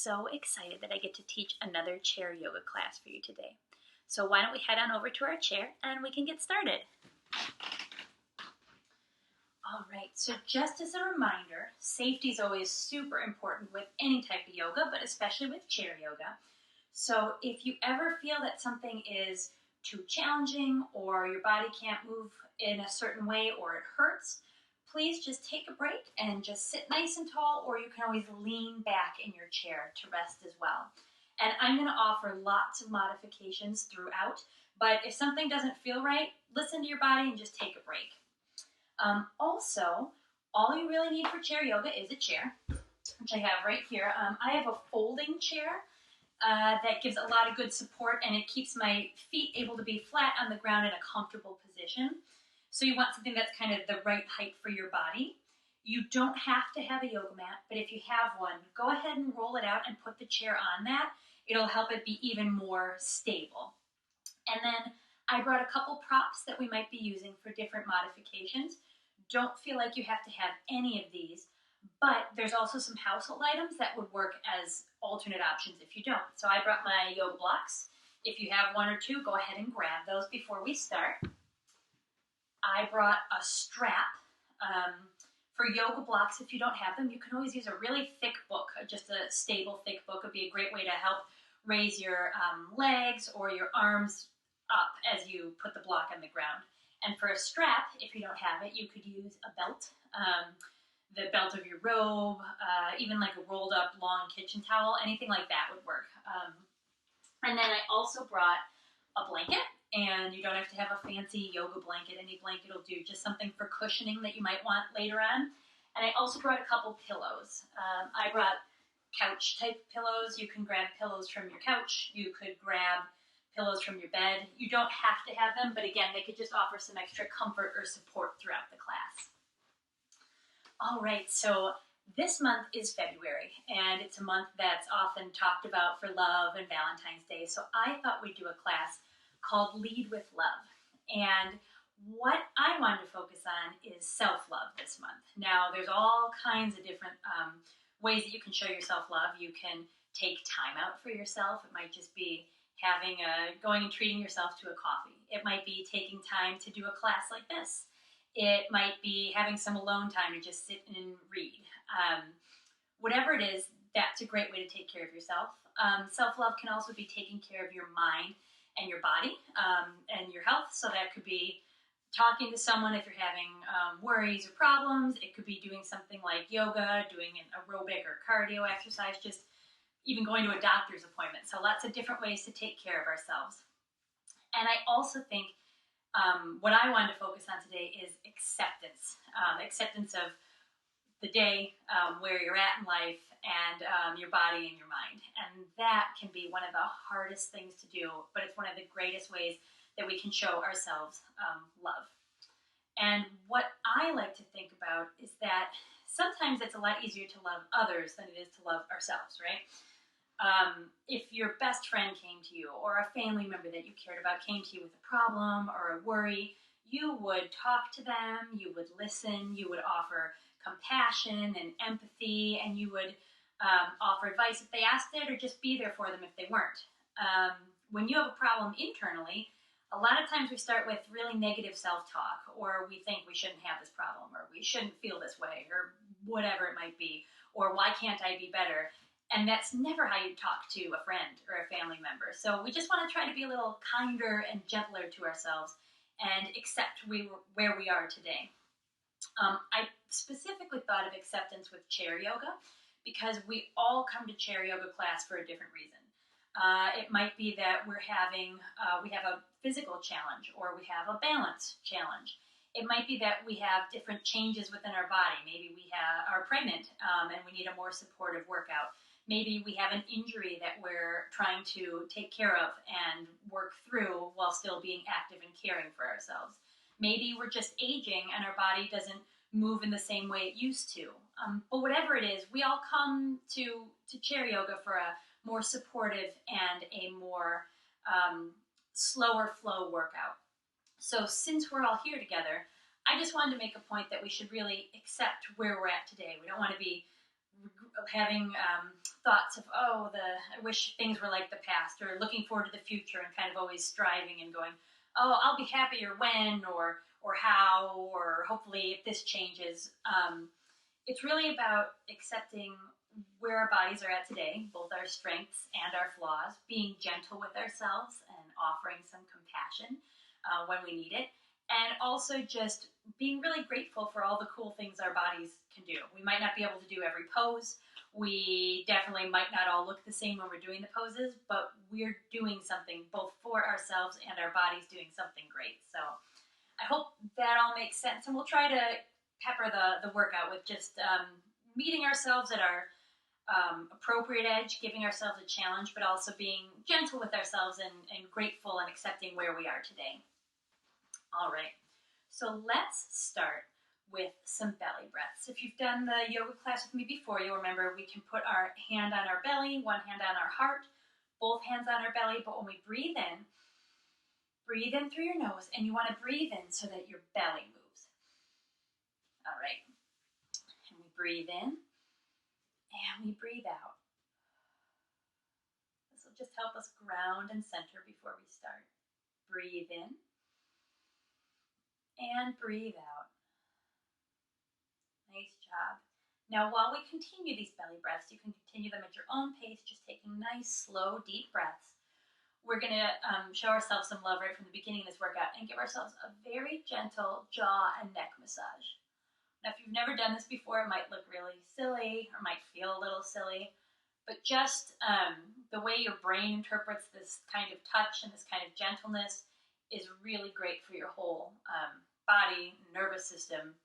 so excited that I get to teach another chair yoga class for you today. So why don't we head on over to our chair and we can get started. All right, so just as a reminder, safety is always super important with any type of yoga, but especially with chair yoga. So if you ever feel that something is too challenging or your body can't move in a certain way or it hurts, please just take a break and just sit nice and tall, or you can always lean back in your chair to rest as well. And I'm going to offer lots of modifications throughout, but if something doesn't feel right, listen to your body and just take a break. Also, all you really need for chair yoga is a chair, which I have right here. I have a folding chair that gives a lot of good support, and it keeps my feet able to be flat on the ground in a comfortable position. So you want something that's kind of the right height for your body. You don't have to have a yoga mat, but if you have one, go ahead and roll it out and put the chair on that. It'll help it be even more stable. And then I brought a couple props that we might be using for different modifications. Don't feel like you have to have any of these, but there's also some household items that would work as alternate options if you don't. So I brought my yoga blocks. If you have one or two, go ahead and grab those before we start. I brought a strap. For yoga blocks, if you don't have them, you can always use a really thick book. Just a stable, thick book would be a great way to help raise your legs or your arms up as you put the block on the ground. And for a strap, if you don't have it, you could use a belt, the belt of your robe, even like a rolled up long kitchen towel, anything like that would work. And then I also brought a blanket, and you don't have to have a fancy yoga blanket. Any blanket will do, just something for cushioning that you might want later on. And I also brought a couple pillows. I brought couch type pillows. You can grab pillows from your couch. You could grab pillows from your bed. You don't have to have them, but again, they could just offer some extra comfort or support throughout the class. All right, so this month is February, and it's a month that's often talked about for love and Valentine's Day. So I thought we'd do a class called Lead with Love. And what I wanted to focus on is self-love this month. Now, there's all kinds of different ways that you can show your self-love. You can take time out for yourself. It might just be going and treating yourself to a coffee. It might be taking time to do a class like this. It might be having some alone time to just sit and read. Whatever it is, that's a great way to take care of yourself. Self-love can also be taking care of your mind and your body and your health. So that could be talking to someone if you're having worries or problems. It could be doing something like yoga, doing an aerobic or cardio exercise, just even going to a doctor's appointment. So lots of different ways to take care of ourselves. And I also think what I wanted to focus on today is acceptance. Acceptance of the day, where you're at in life, and your body and your mind. And that can be one of the hardest things to do, but it's one of the greatest ways that we can show ourselves love. And what I like to think about is that sometimes it's a lot easier to love others than it is to love ourselves, right? If your best friend came to you, or a family member that you cared about came to you with a problem or a worry, you would talk to them, you would listen, you would offer compassion and empathy, and you would offer advice if they asked it, or just be there for them if they weren't. When you have a problem internally, a lot of times we start with really negative self-talk, or we think we shouldn't have this problem, or we shouldn't feel this way, or whatever it might be, or why can't I be better? And that's never how you talk to a friend or a family member. So we just want to try to be a little kinder and gentler to ourselves and accept where we are today. I specifically thought of acceptance with chair yoga because we all come to chair yoga class for a different reason. It might be that we have a physical challenge, or we have a balance challenge. It might be that we have different changes within our body. Maybe we are pregnant and we need a more supportive workout. Maybe we have an injury that we're trying to take care of and work through while still being active and caring for ourselves. Maybe we're just aging and our body doesn't move in the same way it used to. But whatever it is, we all come to chair yoga for a more supportive and a more slower flow workout. So since we're all here together, I just wanted to make a point that we should really accept where we're at today. We don't want to be having thoughts of, oh, I wish things were like the past, or looking forward to the future and kind of always striving and going, oh, I'll be happier when, or how, or hopefully if this changes. It's really about accepting where our bodies are at today, both our strengths and our flaws, being gentle with ourselves and offering some compassion when we need it, and also just being really grateful for all the cool things our bodies can do. We might not be able to do every pose. We definitely might not all look the same when we're doing the poses, but we're doing something both for ourselves and our bodies doing something great. So I hope that all makes sense, and we'll try to pepper the workout with just meeting ourselves at our appropriate edge, giving ourselves a challenge, but also being gentle with ourselves and grateful and accepting where we are today. All right, so let's start with some belly breaths. If you've done the yoga class with me before, you'll remember we can put our hand on our belly, one hand on our heart, both hands on our belly, but when we breathe in through your nose, and you want to breathe in so that your belly moves. All right, and we breathe in, and we breathe out. This will just help us ground and center before we start. Breathe in, and breathe out. Nice job. Now, while we continue these belly breaths, you can continue them at your own pace, just taking nice, slow, deep breaths. We're going to show ourselves some love right from the beginning of this workout and give ourselves a very gentle jaw and neck massage. Now, if you've never done this before, it might look really silly or might feel a little silly, but just the way your brain interprets this kind of touch and this kind of gentleness is really great for your whole body, nervous system,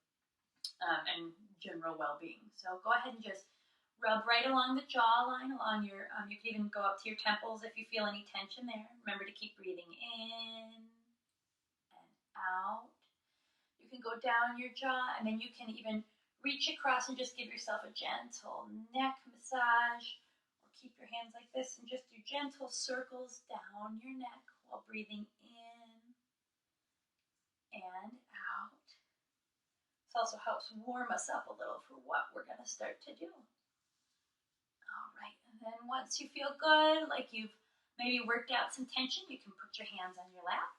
and general well-being. So go ahead and just rub right along the jawline, along your, you can even go up to your temples if you feel any tension there. Remember to keep breathing in and out. You can go down your jaw, and then you can even reach across and just give yourself a gentle neck massage, or keep your hands like this and just do gentle circles down your neck while breathing in and out. This also helps warm us up a little for what we're going to start to do. All right, and then once you feel good, like you've maybe worked out some tension, you can put your hands on your lap.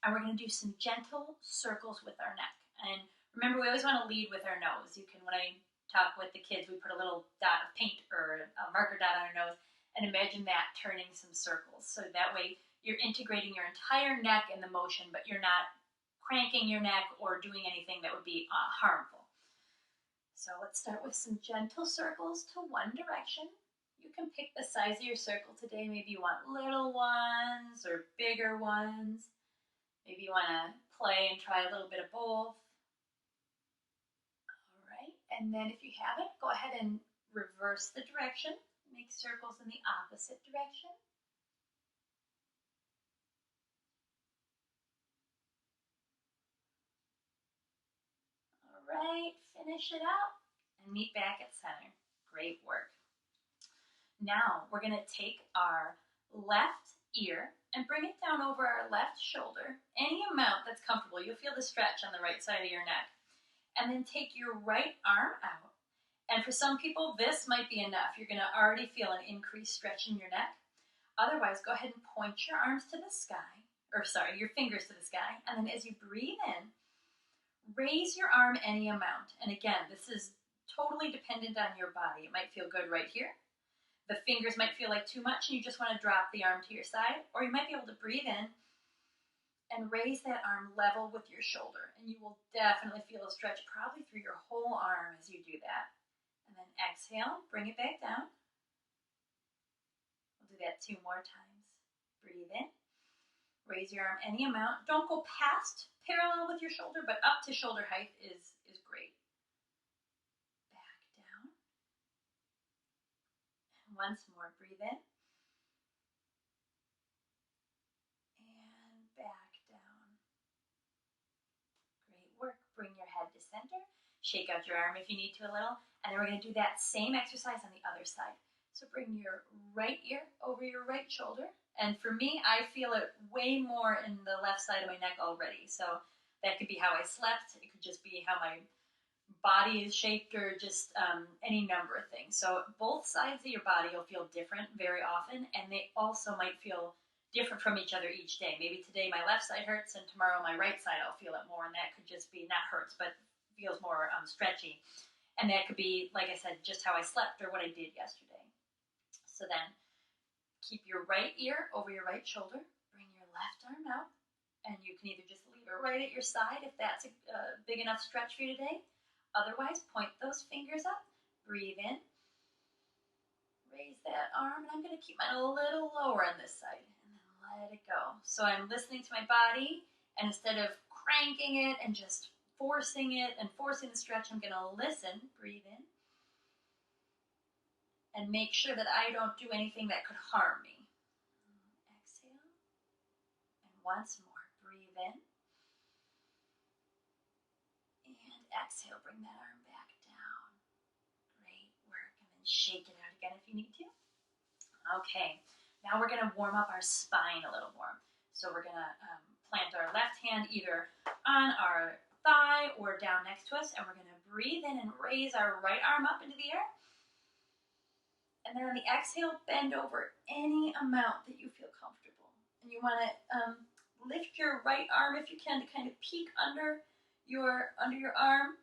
And we're going to do some gentle circles with our neck. And remember, we always want to lead with our nose. You can, when I talk with the kids, we put a little dot of paint or a marker dot on our nose, and imagine that turning some circles. So that way you're integrating your entire neck in the motion, but you're not cranking your neck or doing anything that would be harmful. So let's start with some gentle circles to one direction. You can pick the size of your circle today. Maybe you want little ones or bigger ones. Maybe you want to play and try a little bit of both. All right, and then if you have it, go ahead and reverse the direction. Make circles in the opposite direction. All right, finish it up and meet back at center. Great work. Now we're going to take our left ear and bring it down over our left shoulder, any amount that's comfortable. You'll feel the stretch on the right side of your neck. And then take your right arm out. And for some people, this might be enough. You're going to already feel an increased stretch in your neck. Otherwise, go ahead and point your arms to the sky, your fingers to the sky. And then as you breathe in, raise your arm any amount. And again, this is totally dependent on your body. It might feel good right here. The fingers might feel like too much and you just want to drop the arm to your side. Or you might be able to breathe in and raise that arm level with your shoulder. And you will definitely feel a stretch probably through your whole arm as you do that. And then exhale, bring it back down. We'll do that 2 more times. Breathe in. Raise your arm any amount. Don't go past parallel with your shoulder, but up to shoulder height is great. Back down. And once more, breathe in. And back down. Great work. Bring your head to center. Shake out your arm if you need to a little. And then we're going to do that same exercise on the other side. So bring your right ear over your right shoulder. And for me, I feel it way more in the left side of my neck already. So that could be how I slept. It could just be how my body is shaped or just any number of things. So both sides of your body will feel different very often, and they also might feel different from each other each day. Maybe today my left side hurts, and tomorrow my right side I'll feel it more, and that could just be, not hurts, but feels more stretchy. And that could be, like I said, just how I slept or what I did yesterday. So then keep your right ear over your right shoulder, bring your left arm out, and you can either just leave it right at your side if that's a big enough stretch for you today. Otherwise, point those fingers up, breathe in, raise that arm, and I'm going to keep mine a little lower on this side, and then let it go. So I'm listening to my body, and instead of cranking it and just forcing it and forcing the stretch, I'm going to listen, breathe in, and make sure that I don't do anything that could harm me. Exhale, and once more, breathe in, and exhale, bring that arm back down. Great work, and then shake it out again if you need to. Okay, now we're going to warm up our spine a little more. So we're going to plant our left hand either on our thigh or down next to us, and we're going to breathe in and raise our right arm up into the air. And then on the exhale, bend over any amount that you feel comfortable. And you want to lift your right arm if you can to kind of peek under your arm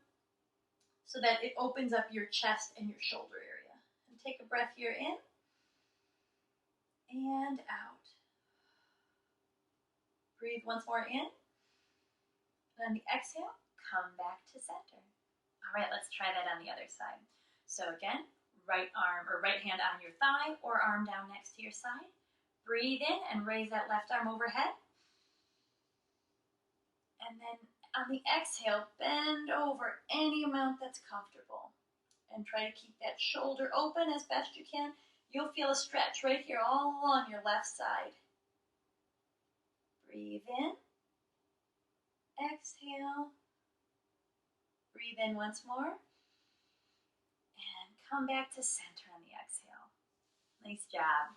so that it opens up your chest and your shoulder area. And take a breath here in and out. Breathe once more in. And on the exhale, come back to center. All right, let's try that on the other side. So again, right arm or right hand on your thigh or arm down next to your side. Breathe in and raise that left arm overhead. And then on the exhale, bend over any amount that's comfortable. And try to keep that shoulder open as best you can. You'll feel a stretch right here all along your left side. Breathe in. Exhale. Breathe in once more. And come back to center on the exhale. Nice job.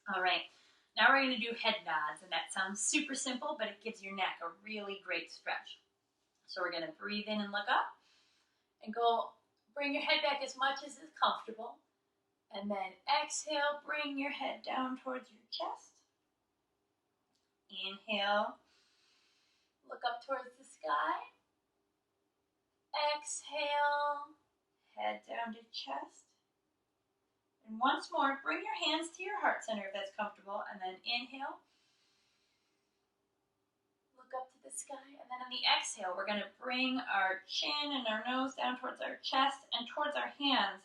All right. Now we're going to do head nods. And that sounds super simple, but it gives your neck a really great stretch. So we're going to breathe in and look up. And go, bring your head back as much as is comfortable. And then exhale, bring your head down towards your chest. Inhale, look up towards the sky. Exhale, head down to chest. And once more, bring your hands to your heart center if that's comfortable. And then inhale, look up to the sky. And then on the exhale, we're going to bring our chin and our nose down towards our chest and towards our hands.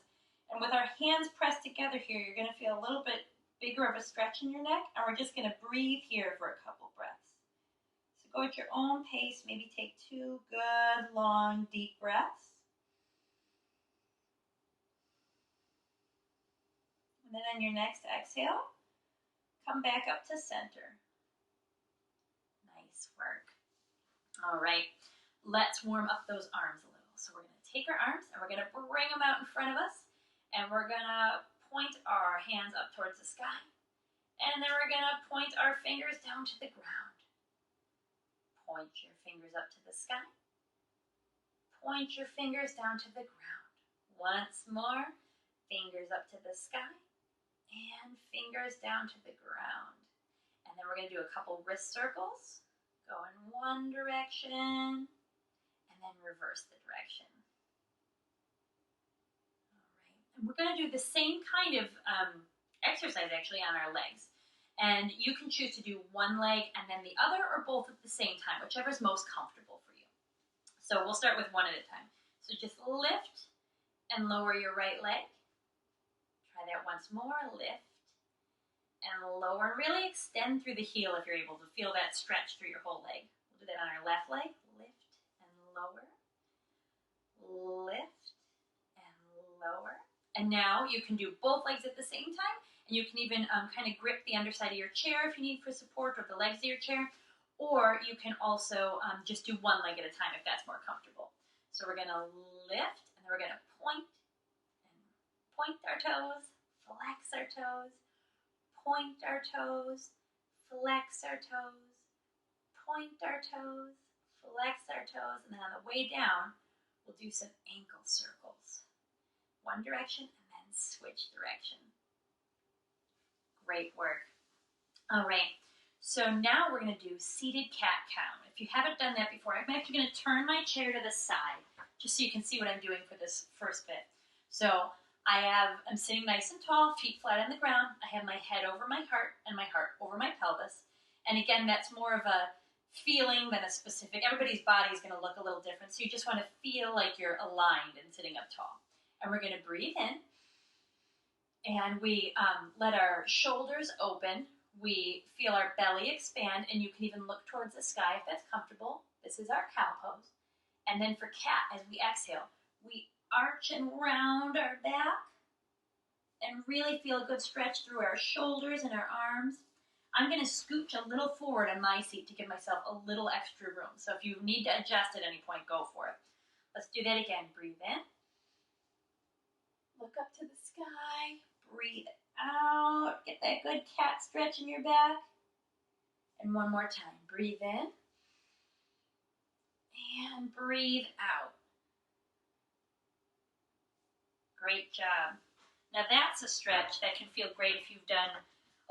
And with our hands pressed together here, you're going to feel a little bit bigger of a stretch in your neck. And we're just going to breathe here for a couple breaths. So go at your own pace. Maybe take 2 good, long, deep breaths. And then on your next exhale, come back up to center. Nice work. All right, let's warm up those arms a little. So we're going to take our arms and we're going to bring them out in front of us. And we're going to point our hands up towards the sky. And then we're going to point our fingers down to the ground. Point your fingers up to the sky. Point your fingers down to the ground. Once more, fingers up to the sky. And fingers down to the ground. And then we're going to do a couple wrist circles. Go in one direction. And then reverse the direction. And we're going to do the same kind of exercise actually on our legs. And you can choose to do one leg and then the other or both at the same time, whichever is most comfortable for you. So we'll start with one at a time. So just lift and lower your right leg. Try that once more. Lift and lower. Really extend through the heel if you're able to feel that stretch through your whole leg. We'll do that on our left leg. Lift and lower. Lift and lower. And now you can do both legs at the same time, and you can even kind of grip the underside of your chair if you need for support, or the legs of your chair, or you can also just do one leg at a time if that's more comfortable. So we're going to lift, and then we're going to point our toes, flex our toes, point our toes, flex our toes, point our toes, flex our toes, and then on the way down, We'll do some ankle circles. One direction and then switch direction. Great work. All right, so now we're going to do seated cat cow. If you haven't done that before, I'm actually going to turn my chair to the side just so you can see what I'm doing for this first bit. So I'm sitting nice and tall, feet flat on the ground. I have my head over my heart and my heart over my pelvis. And again, that's more of a feeling than a specific. Everybody's body is going to look a little different, so you just want to feel like you're aligned and sitting up tall. And we're going to breathe in, and we let our shoulders open. We feel our belly expand, and you can even look towards the sky if that's comfortable. This is our cow pose. And then for cat, as we exhale, we arch and round our back and really feel a good stretch through our shoulders and our arms. I'm going to scooch a little forward on my seat to give myself a little extra room. So if you need to adjust at any point, go for it. Let's do that again. Breathe in. Look up to the sky. Breathe out. Get that good cat stretch in your back. And one more time. Breathe in. And breathe out. Great job. Now that's a stretch that can feel great if you've done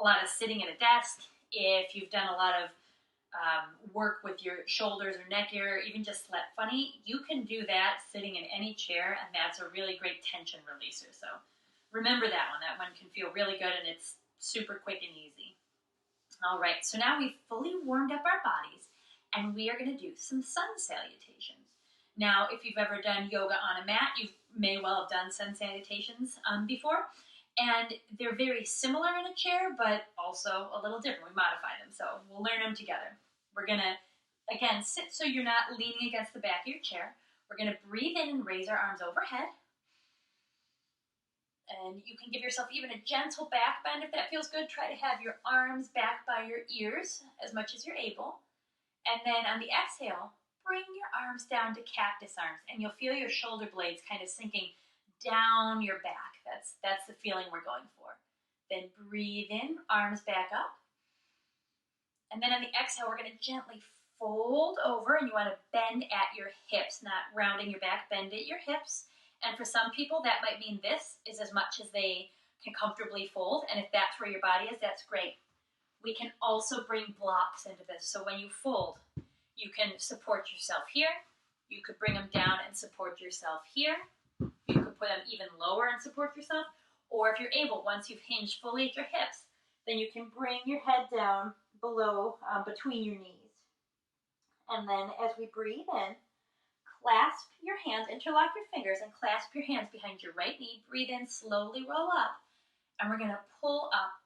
a lot of sitting at a desk, if you've done a lot of work with your shoulders or neck area, or even just slept funny. You can do that sitting in any chair, and that's a really great tension releaser. So remember that one. That one can feel really good, and it's super quick and easy. All right, so now we've fully warmed up our bodies, and we are going to do some sun salutations. Now, if you've ever done yoga on a mat, you may well have done sun salutations before. And they're very similar in a chair, but also a little different. We modify them, so we'll learn them together. We're going to, again, sit so you're not leaning against the back of your chair. We're going to breathe in and raise our arms overhead. And you can give yourself even a gentle back bend if that feels good. Try to have your arms back by your ears as much as you're able. And then on the exhale, bring your arms down to cactus arms, and you'll feel your shoulder blades kind of sinking down your back. That's the feeling we're going for. Then breathe in, arms back up. And then on the exhale, we're going to gently fold over, and you want to bend at your hips, not rounding your back, bend at your hips. And for some people, that might mean this is as much as they can comfortably fold. And if that's where your body is, that's great. We can also bring blocks into this. So when you fold, you can support yourself here. You could bring them down and support yourself here. You could put them even lower and support yourself. Or if you're able, once you've hinged fully at your hips, then you can bring your head down below, between your knees. And then as we breathe in, clasp your hands, interlock your fingers, and clasp your hands behind your right knee. Breathe in, slowly roll up. And we're going to pull up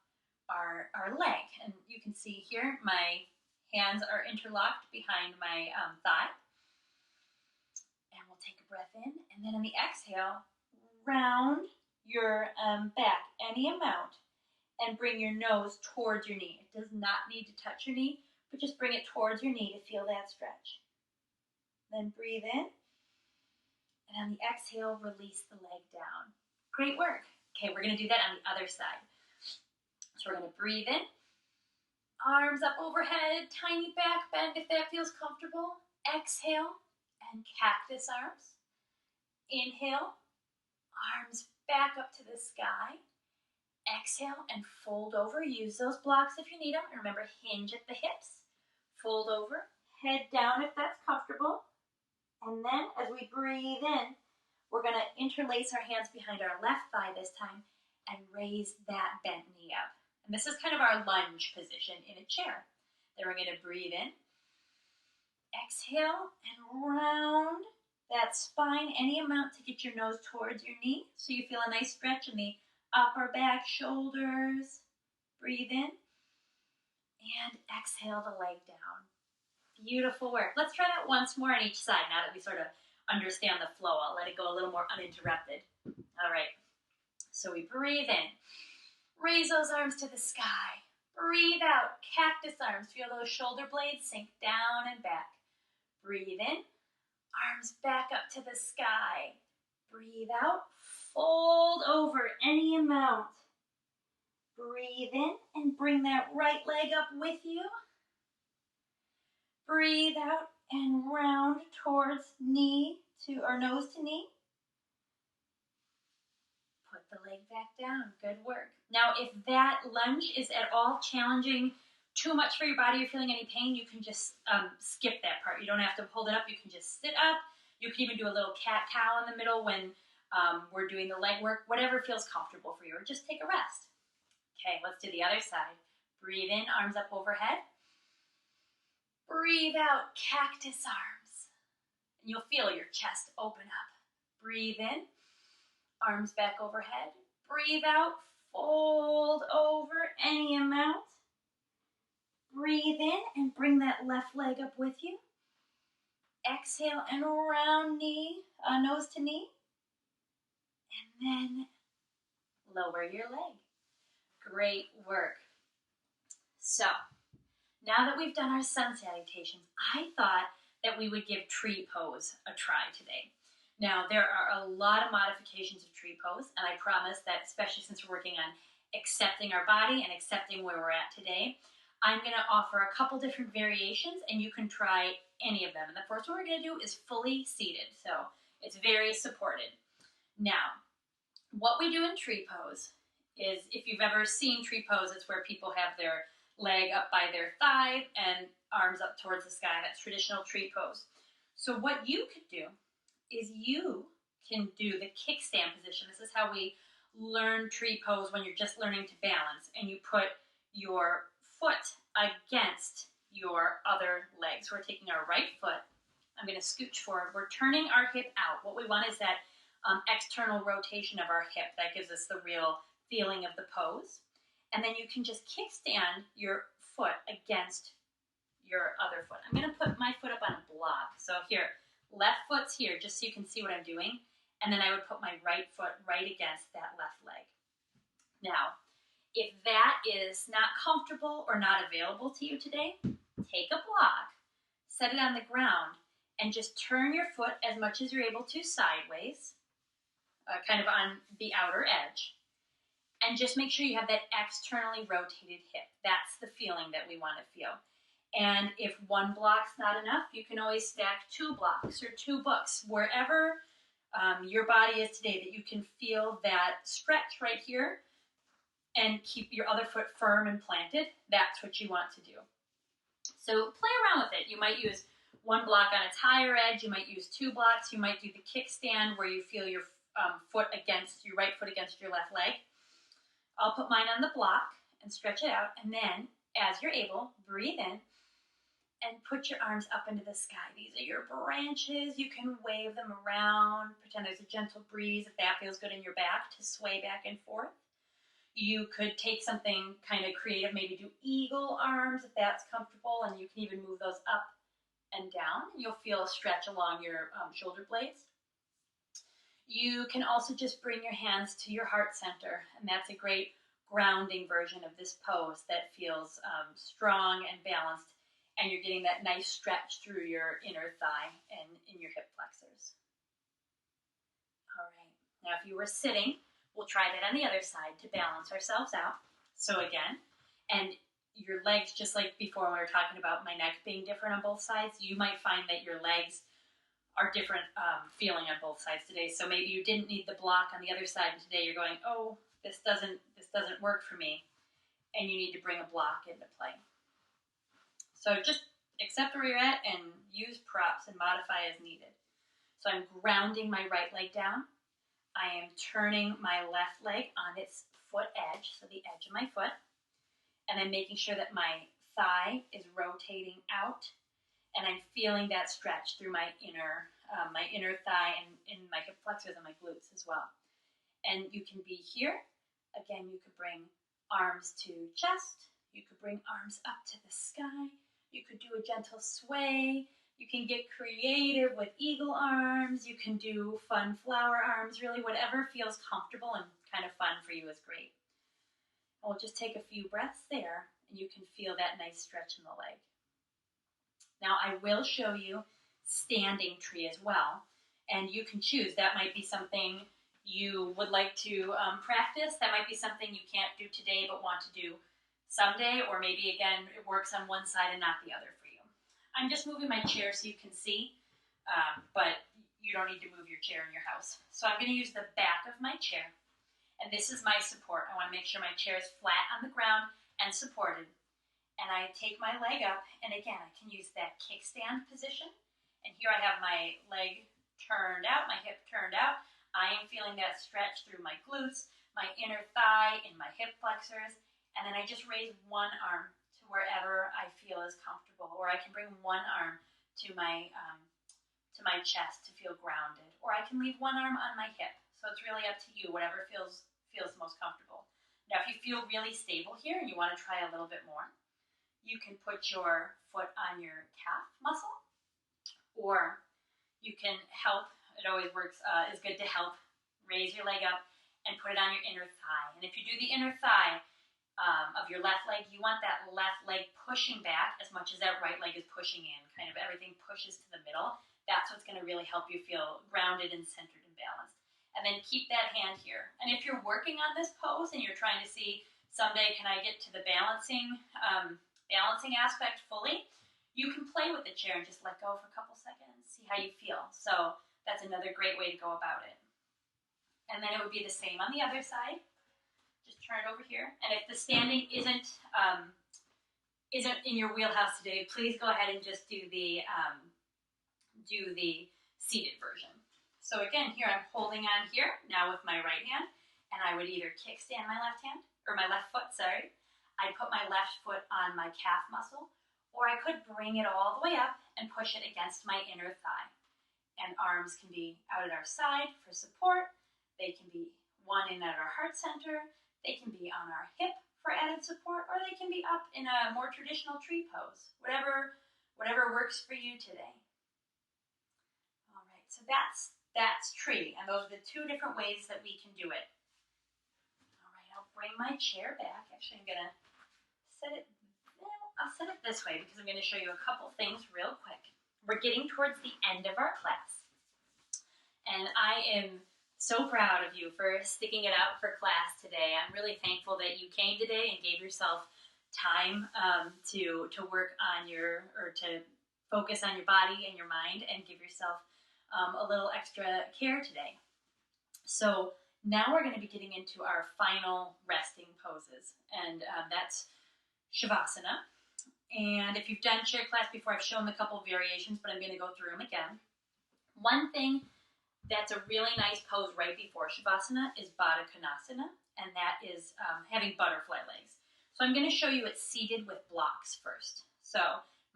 our leg. And you can see here, my hands are interlocked behind my thigh. And we'll take a breath in. And then on the exhale, round your back any amount and bring your nose towards your knee. It does not need to touch your knee, but just bring it towards your knee to feel that stretch. Then breathe in. And on the exhale, release the leg down. Great work. Okay, we're going to do that on the other side. So we're going to breathe in. Arms up overhead, tiny back bend if that feels comfortable. Exhale and cactus arms. Inhale, arms back up to the sky. Exhale and fold over. Use those blocks if you need them. And remember, hinge at the hips. Fold over, head down if that's comfortable. And then as we breathe in, we're going to interlace our hands behind our left thigh this time and raise that bent knee up. And this is kind of our lunge position in a chair. Then we're going to breathe in. Exhale and round that spine any amount to get your nose towards your knee so you feel a nice stretch in the upper back, shoulders. Breathe in and exhale the leg down. Beautiful work. Let's try that once more on each side now that we sort of understand the flow. I'll let it go a little more uninterrupted. All right. So we breathe in. Raise those arms to the sky. Breathe out. Cactus arms. Feel those shoulder blades sink down and back. Breathe in. Arms back up to the sky. Breathe out. Fold over any amount. Breathe in and bring that right leg up with you. Breathe out and round towards knee to, or nose to knee. Put the leg back down. Good work. Now, if that lunge is at all challenging, too much for your body, you're feeling any pain, you can just skip that part. You don't have to hold it up. You can just sit up. You can even do a little cat-cow in the middle when we're doing the leg work, whatever feels comfortable for you, or just take a rest. Okay, let's do the other side. Breathe in, arms up overhead. Breathe out, cactus arms. And you'll feel your chest open up. Breathe in, arms back overhead. Breathe out, fold over any amount. Breathe in and bring that left leg up with you. Exhale and round knee, nose to knee. And then lower your leg. Great work. So, now that we've done our sun salutations, I thought that we would give tree pose a try today. Now, there are a lot of modifications of tree pose, and I promise that, especially since we're working on accepting our body and accepting where we're at today, I'm going to offer a couple different variations, and you can try any of them. And the first one we're going to do is fully seated, so it's very supported. Now, what we do in tree pose is, if you've ever seen tree pose, it's where people have their leg up by their thigh and arms up towards the sky. That's traditional tree pose. So what you could do is you can do the kickstand position. This is how we learn tree pose when you're just learning to balance, and you put your foot against your other leg. So we're taking our right foot. I'm going to scooch forward. We're turning our hip out. What we want is that external rotation of our hip. That gives us the real feeling of the pose. And then you can just kickstand your foot against your other foot. I'm going to put my foot up on a block. So here, left foot's here, just so you can see what I'm doing. And then I would put my right foot right against that left leg. Now, if that is not comfortable or not available to you today, take a block, set it on the ground, and just turn your foot as much as you're able to sideways, kind of on the outer edge. And just make sure you have that externally rotated hip. That's the feeling that we want to feel. And if one block's not enough, you can always stack 2 blocks or 2 books, wherever your body is today, that you can feel that stretch right here and keep your other foot firm and planted. That's what you want to do. So play around with it. You might use 1 block on its higher edge. You might use 2 blocks. You might do the kickstand where you feel your your right foot against your left leg. I'll put mine on the block and stretch it out, and then, as you're able, breathe in and put your arms up into the sky. These are your branches. You can wave them around, pretend there's a gentle breeze, if that feels good in your back, to sway back and forth. You could take something kind of creative, maybe do eagle arms if that's comfortable, and you can even move those up and down. You'll feel a stretch along your shoulder blades. You can also just bring your hands to your heart center, and that's a great grounding version of this pose that feels strong and balanced, and you're getting that nice stretch through your inner thigh and in your hip flexors. All right, now if you were sitting, we'll try that on the other side to balance ourselves out. So again, and your legs, just like before when we were talking about my neck being different on both sides, you might find that your legs are different feeling on both sides today. So maybe you didn't need the block on the other side, and today you're going, oh, this doesn't work for me, and you need to bring a block into play. So just accept where you're at and use props and modify as needed. So I'm grounding my right leg down. I am turning my left leg on its foot edge, so the edge of my foot, and I'm making sure that my thigh is rotating out, and I'm feeling that stretch through my inner thigh and in my hip flexors and my glutes as well. And you can be here. Again, you could bring arms to chest. You could bring arms up to the sky. You could do a gentle sway. You can get creative with eagle arms. You can do fun flower arms. Really, whatever feels comfortable and kind of fun for you is great. And we'll just take a few breaths there, and you can feel that nice stretch in the leg. Now, I will show you standing tree as well, and you can choose. That might be something you would like to practice. That might be something you can't do today but want to do someday, or maybe, again, it works on one side and not the other for you. I'm just moving my chair so you can see, but you don't need to move your chair in your house. So I'm going to use the back of my chair, and this is my support. I want to make sure my chair is flat on the ground and supported. And I take my leg up, and again, I can use that kickstand position. And here I have my leg turned out, my hip turned out. I am feeling that stretch through my glutes, my inner thigh, and my hip flexors. And then I just raise one arm to wherever I feel is comfortable, or I can bring one arm to my chest to feel grounded, or I can leave one arm on my hip. So it's really up to you, whatever feels most comfortable. Now, if you feel really stable here and you want to try a little bit more, you can put your foot on your calf muscle, or you can help. It always works. Is good to help raise your leg up and put it on your inner thigh. And if you do the inner thigh of your left leg, you want that left leg pushing back as much as that right leg is pushing in. Kind of everything pushes to the middle. That's what's going to really help you feel grounded and centered and balanced. And then keep that hand here. And if you're working on this pose and you're trying to see someday can I get to the balancing aspect fully, you can play with the chair and just let go for a couple seconds, see how you feel. So that's another great way to go about it. And then it would be the same on the other side. Just turn it over here. And if the standing isn't in your wheelhouse today, please go ahead and just do the seated version. So again, here I'm holding on here now with my right hand, and I would either kickstand my left hand, or my left foot, sorry. I'd put my left foot on my calf muscle, or I could bring it all the way up and push it against my inner thigh. And arms can be out at our side for support. They can be one in at our heart center. They can be on our hip for added support, or they can be up in a more traditional tree pose. Whatever works for you today. All right, so that's tree, and those are the two different ways that we can do it. All right, I'll bring my chair back. Actually, I'm gonna I'll set it this way because I'm gonna show you a couple things real quick. We're getting towards the end of our class, and I am so proud of you for sticking it out for class today. I'm really thankful that you came today and gave yourself time to work on to focus on your body and your mind and give yourself a little extra care today. So now we're going to be getting into our final resting poses, and that's Shavasana. And if you've done chair class before, I've shown a couple variations, but I'm going to go through them again. One thing that's a really nice pose right before Shavasana is Baddha Konasana, and that is having butterfly legs. So I'm going to show you it seated with blocks first. So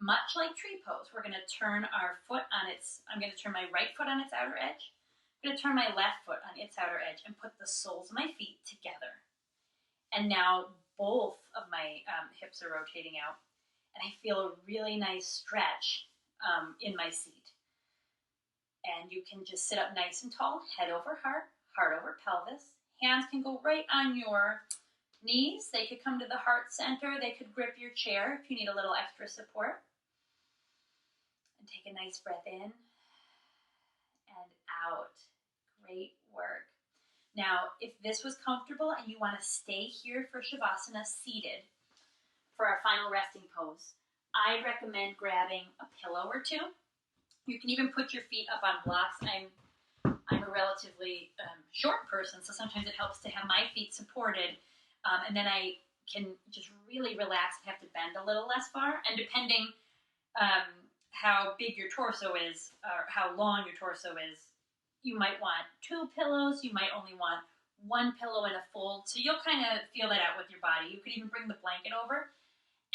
much like tree pose, we're going to turn our foot on I'm going to turn my right foot on its outer edge. I'm going to turn my left foot on its outer edge and put the soles of my feet together. And now both of my hips are rotating out, and I feel a really nice stretch in my seat. And you can just sit up nice and tall, head over heart, heart over pelvis. Hands can go right on your knees. They could come to the heart center. They could grip your chair if you need a little extra support. And take a nice breath in and out. Great work. Now, if this was comfortable and you want to stay here for Shavasana seated for our final resting pose, I'd recommend grabbing a pillow or two. You can even put your feet up on blocks. I'm a relatively short person, so sometimes it helps to have my feet supported, and then I can just really relax and have to bend a little less far. And depending how big your torso is, or how long your torso is, you might want 2 pillows. You might only want 1 pillow in a fold. So you'll kind of feel that out with your body. You could even bring the blanket over.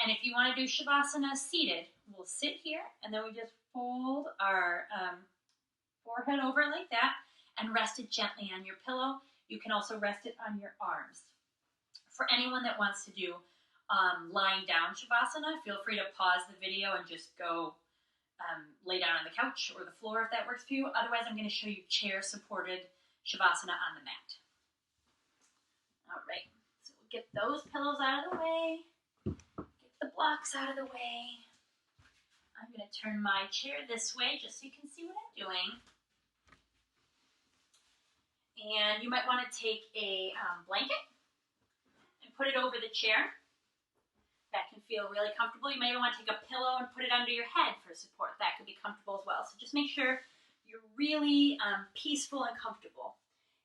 And if you want to do Shavasana seated, we'll sit here, and then we just fold our forehead over like that and rest it gently on your pillow. You can also rest it on your arms. For anyone that wants to do lying down Shavasana, feel free to pause the video and just go lay down on the couch or the floor if that works for you. Otherwise, I'm going to show you chair-supported Shavasana on the mat. All right, so we'll get those pillows out of the way. Get the blocks out of the way. I'm going to turn my chair this way just so you can see what I'm doing. And you might want to take a blanket and put it over the chair. That can feel really comfortable. You may even want to take a pillow and put it under your head for support. That could be comfortable as well. So just make sure you're really peaceful and comfortable.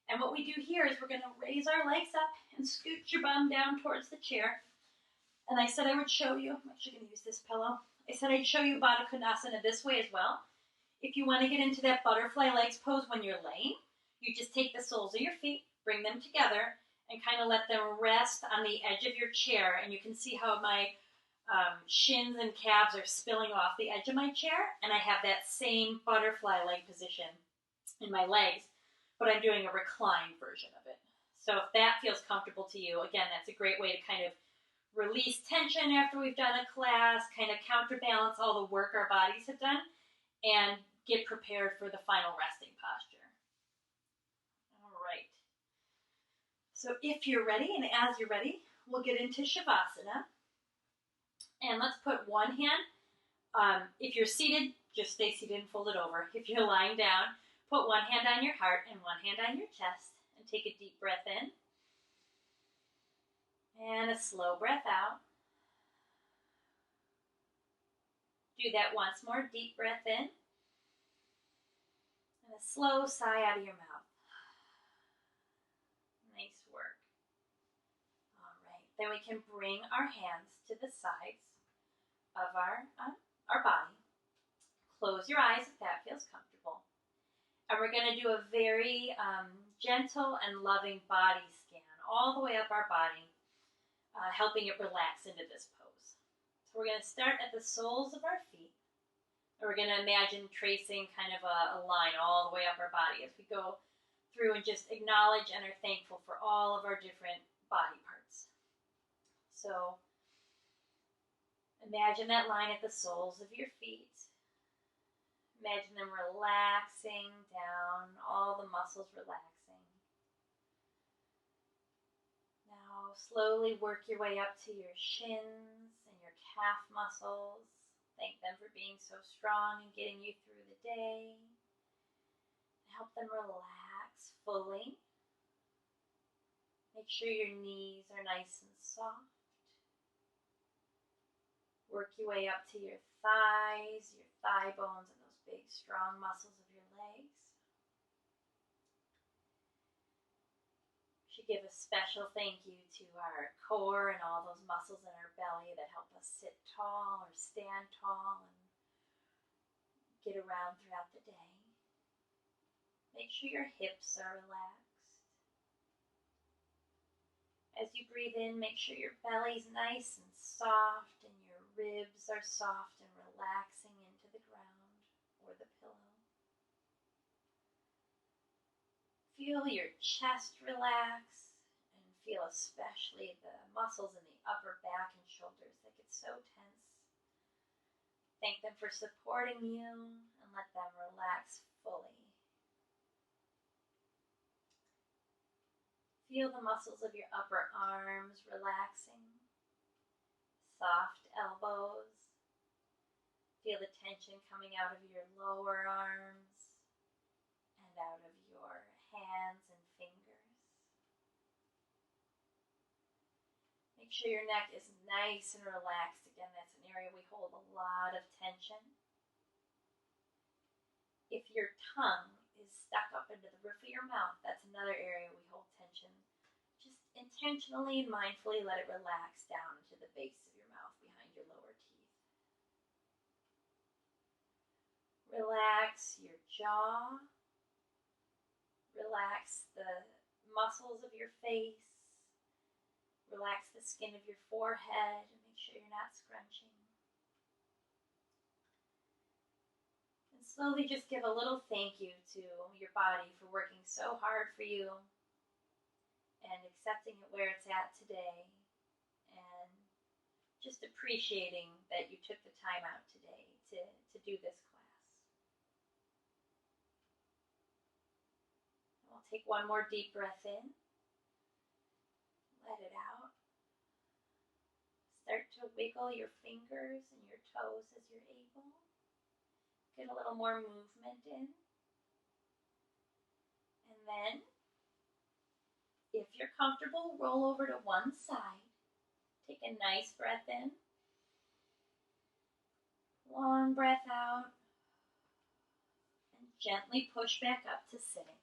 And what we do here is we're going to raise our legs up and scoot your bum down towards the chair. And I said I would show you, I'm actually going to use this pillow. I said I'd show you Baddha Konasana this way as well. If you want to get into that butterfly legs pose when you're laying, you just take the soles of your feet, bring them together, and kind of let them rest on the edge of your chair. And you can see how my shins and calves are spilling off the edge of my chair, and I have that same butterfly leg position in my legs, but I'm doing a reclined version of it. So if that feels comfortable to you, again, that's a great way to kind of release tension after we've done a class, kind of counterbalance all the work our bodies have done, and get prepared for the final resting posture. All right. So if you're ready, and as you're ready, we'll get into Shavasana. And let's put one hand, if you're seated, just stay seated and fold it over. If you're lying down, put one hand on your heart and one hand on your chest, and take a deep breath in. And a slow breath out. Do that once more, deep breath in. And a slow sigh out of your mouth. Nice work. All right, then we can bring our hands to the sides of our body. Close your eyes if that feels comfortable. And we're going to do a very gentle and loving body scan all the way up our body, helping it relax into this pose. So we're going to start at the soles of our feet. And we're going to imagine tracing kind of a line all the way up our body as we go through and just acknowledge and are thankful for all of our different body parts. So imagine that line at the soles of your feet. Imagine them relaxing down, all the muscles relaxing. Now slowly work your way up to your shins and your calf muscles. Thank them for being so strong and getting you through the day. Help them relax fully. Make sure your knees are nice and soft. Work your way up to your thighs, your thigh bones, and those big, strong muscles of your legs. We should give a special thank you to our core and all those muscles in our belly that help us sit tall or stand tall and get around throughout the day. Make sure your hips are relaxed. As you breathe in, make sure your belly's nice and soft and your ribs are soft and relaxing into the ground or the pillow. Feel your chest relax and feel especially the muscles in the upper back and shoulders that get so tense. Thank them for supporting you and let them relax fully. Feel the muscles of your upper arms relaxing. Soft elbows. Feel the tension coming out of your lower arms and out of your hands and fingers. Make sure your neck is nice and relaxed. Again, that's an area we hold a lot of tension. If your tongue is stuck up into the roof of your mouth, that's another area we hold tension. Just intentionally and mindfully let it relax down into the base of your mouth behind your lower teeth. Relax your jaw. Relax the muscles of your face. Relax the skin of your forehead and make sure you're not scrunching. And slowly just give a little thank you to your body for working so hard for you and accepting it where it's at today and just appreciating that you took the time out today to do this class. And we'll take one more deep breath in. Let it out. Start to wiggle your fingers and your toes as you're able. Get a little more movement in. And then, if you're comfortable, roll over to one side. Take a nice breath in. Long breath out. And gently push back up to sitting.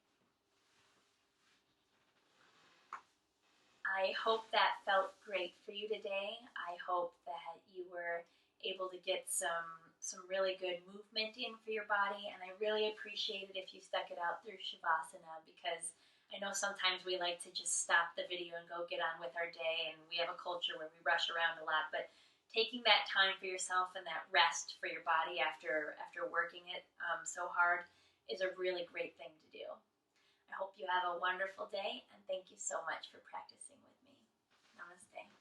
I hope that felt great for you today. I hope that you were able to get some really good movement in for your body, and I really appreciate it if you stuck it out through Shavasana, because I know sometimes we like to just stop the video and go get on with our day, and we have a culture where we rush around a lot, but taking that time for yourself and that rest for your body after working it so hard is a really great thing to do. I hope you have a wonderful day, and thank you so much for practicing with me. Namaste.